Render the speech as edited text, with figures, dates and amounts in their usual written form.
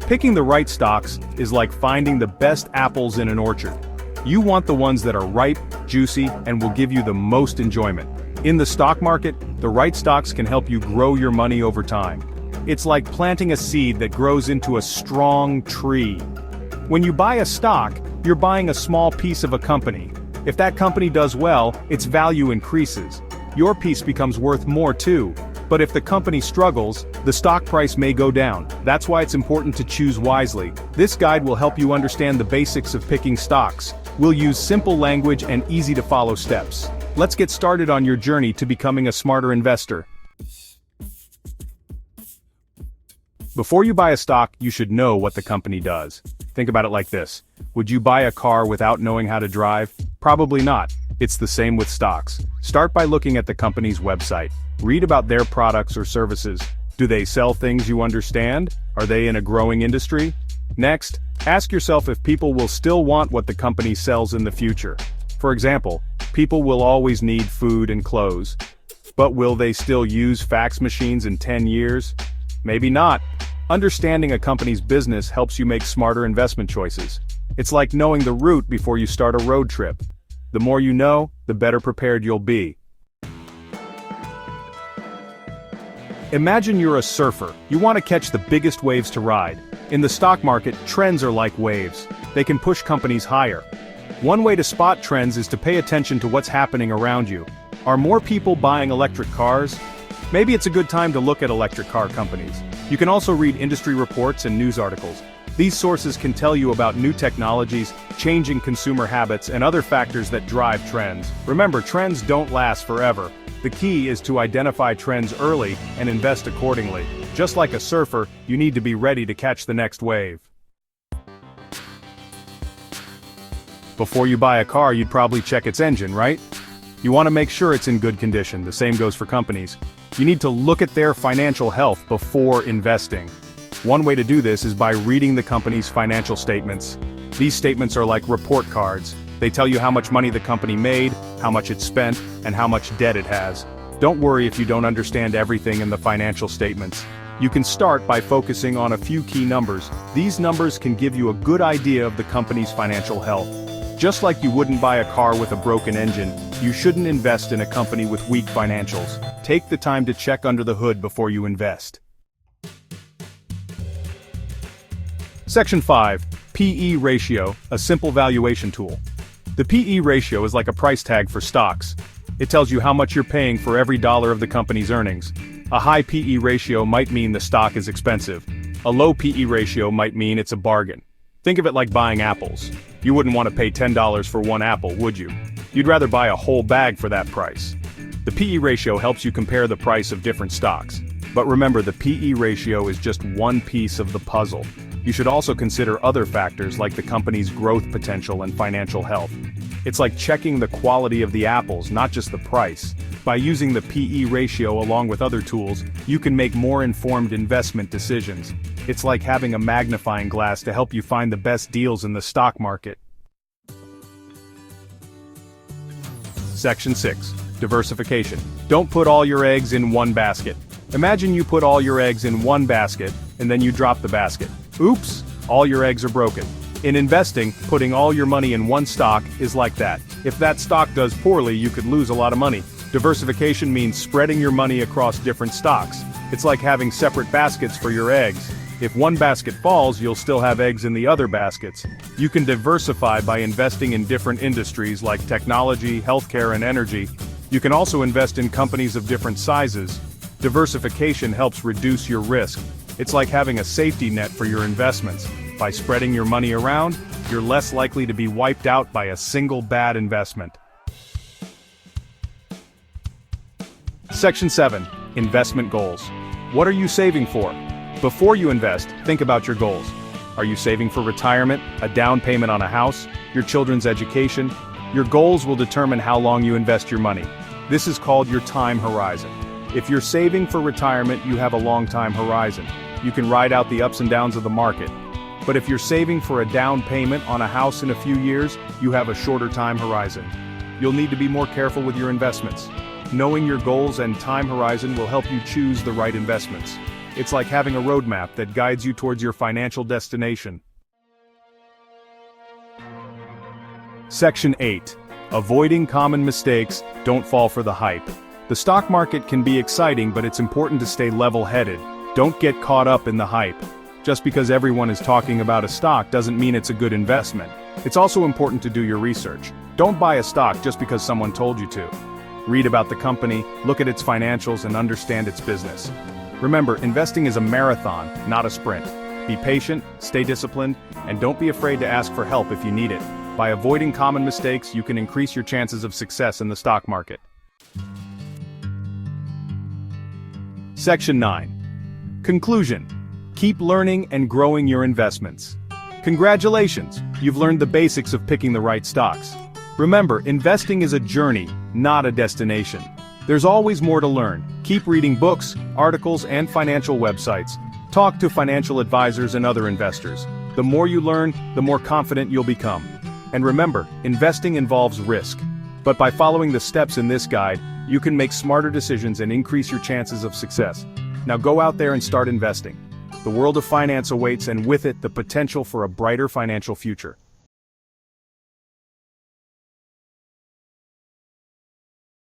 Picking the right stocks is like finding the best apples in an orchard. You want the ones that are ripe, juicy, and will give you the most enjoyment. In the stock market, the right stocks can help you grow your money over time. It's like planting a seed that grows into a strong tree. When you buy a stock, you're buying a small piece of a company. If that company does well, its value increases. Your piece becomes worth more too. But if the company struggles, the stock price may go down. That's why it's important to choose wisely. This guide will help you understand the basics of picking stocks. We'll use simple language and easy-to-follow steps. Let's get started on your journey to becoming a smarter investor. Before you buy a stock, you should know what the company does. Think about it like this. Would you buy a car without knowing how to drive? Probably not. It's the same with stocks. Start by looking at the company's website. Read about their products or services. Do they sell things you understand? Are they in a growing industry? Next, ask yourself if people will still want what the company sells in the future. For example, people will always need food and clothes. But will they still use fax machines in 10 years? Maybe not. Understanding a company's business helps you make smarter investment choices. It's like knowing the route before you start a road trip. The more you know, the better prepared you'll be. Imagine you're a surfer. You want to catch the biggest waves to ride. In the stock market, trends are like waves. They can push companies higher. One way to spot trends is to pay attention to what's happening around you. Are more people buying electric cars? Maybe it's a good time to look at electric car companies. You can also read industry reports and news articles. These sources can tell you about new technologies, changing consumer habits, and other factors that drive trends. Remember, trends don't last forever. The key is to identify trends early and invest accordingly. Just like a surfer, you need to be ready to catch the next wave. Before you buy a car, you'd probably check its engine, right? You want to make sure it's in good condition. The same goes for companies. You need to look at their financial health before investing. One way to do this is by reading the company's financial statements. These statements are like report cards. They tell you how much money the company made, how much it spent, and how much debt it has. Don't worry if you don't understand everything in the financial statements. You can start by focusing on a few key numbers. These numbers can give you a good idea of the company's financial health. Just like you wouldn't buy a car with a broken engine, you shouldn't invest in a company with weak financials. Take the time to check under the hood before you invest. Section 5. P/E ratio, a simple valuation tool. The P/E ratio is like a price tag for stocks. It tells you how much you're paying for every dollar of the company's earnings. A high P/E ratio might mean the stock is expensive. A low P/E ratio might mean it's a bargain. Think of it like buying apples. You wouldn't want to pay $10 for one apple, would you? You'd rather buy a whole bag for that price. The P/E ratio helps you compare the price of different stocks. But remember, the P/E ratio is just one piece of the puzzle. You should also consider other factors like the company's growth potential and financial health. It's like checking the quality of the apples, not just the price. By using the P/E ratio along with other tools, you can make more informed investment decisions. It's like having a magnifying glass to help you find the best deals in the stock market. Section 6. Diversification. Don't put all your eggs in one basket. Imagine you put all your eggs in one basket, and then you drop the basket. Oops, all your eggs are broken. In investing, putting all your money in one stock is like that. If that stock does poorly, you could lose a lot of money. Diversification means spreading your money across different stocks. It's like having separate baskets for your eggs. If one basket falls, you'll still have eggs in the other baskets. You can diversify by investing in different industries like technology, healthcare, and energy. You can also invest in companies of different sizes. Diversification helps reduce your risk. It's like having a safety net for your investments. By spreading your money around, you're less likely to be wiped out by a single bad investment. Section 7. Investment goals. What are you saving for? Before you invest, think about your goals. Are you saving for retirement, a down payment on a house, your children's education? Your goals will determine how long you invest your money. This is called your time horizon. If you're saving for retirement, you have a long time horizon. You can ride out the ups and downs of the market. But if you're saving for a down payment on a house in a few years, you have a shorter time horizon. You'll need to be more careful with your investments. Knowing your goals and time horizon will help you choose the right investments. It's like having a roadmap that guides you towards your financial destination. Section 8. Avoiding common mistakes, don't fall for the hype. The stock market can be exciting, but it's important to stay level-headed. Don't get caught up in the hype. Just because everyone is talking about a stock doesn't mean it's a good investment. It's also important to do your research. Don't buy a stock just because someone told you to. Read about the company, look at its financials, and understand its business. Remember, investing is a marathon, not a sprint. Be patient, stay disciplined, and don't be afraid to ask for help if you need it. By avoiding common mistakes, you can increase your chances of success in the stock market. Section 9. Conclusion. Keep learning and growing your investments. Congratulations, you've learned the basics of picking the right stocks. Remember, investing is a journey, not a destination. There's always more to learn. Keep reading books, articles, and financial websites. Talk to financial advisors and other investors. The more you learn, the more confident you'll become. And remember, investing involves risk. But by following the steps in this guide, you can make smarter decisions and increase your chances of success. Now go out there and start investing. The world of finance awaits, and with it, the potential for a brighter financial future.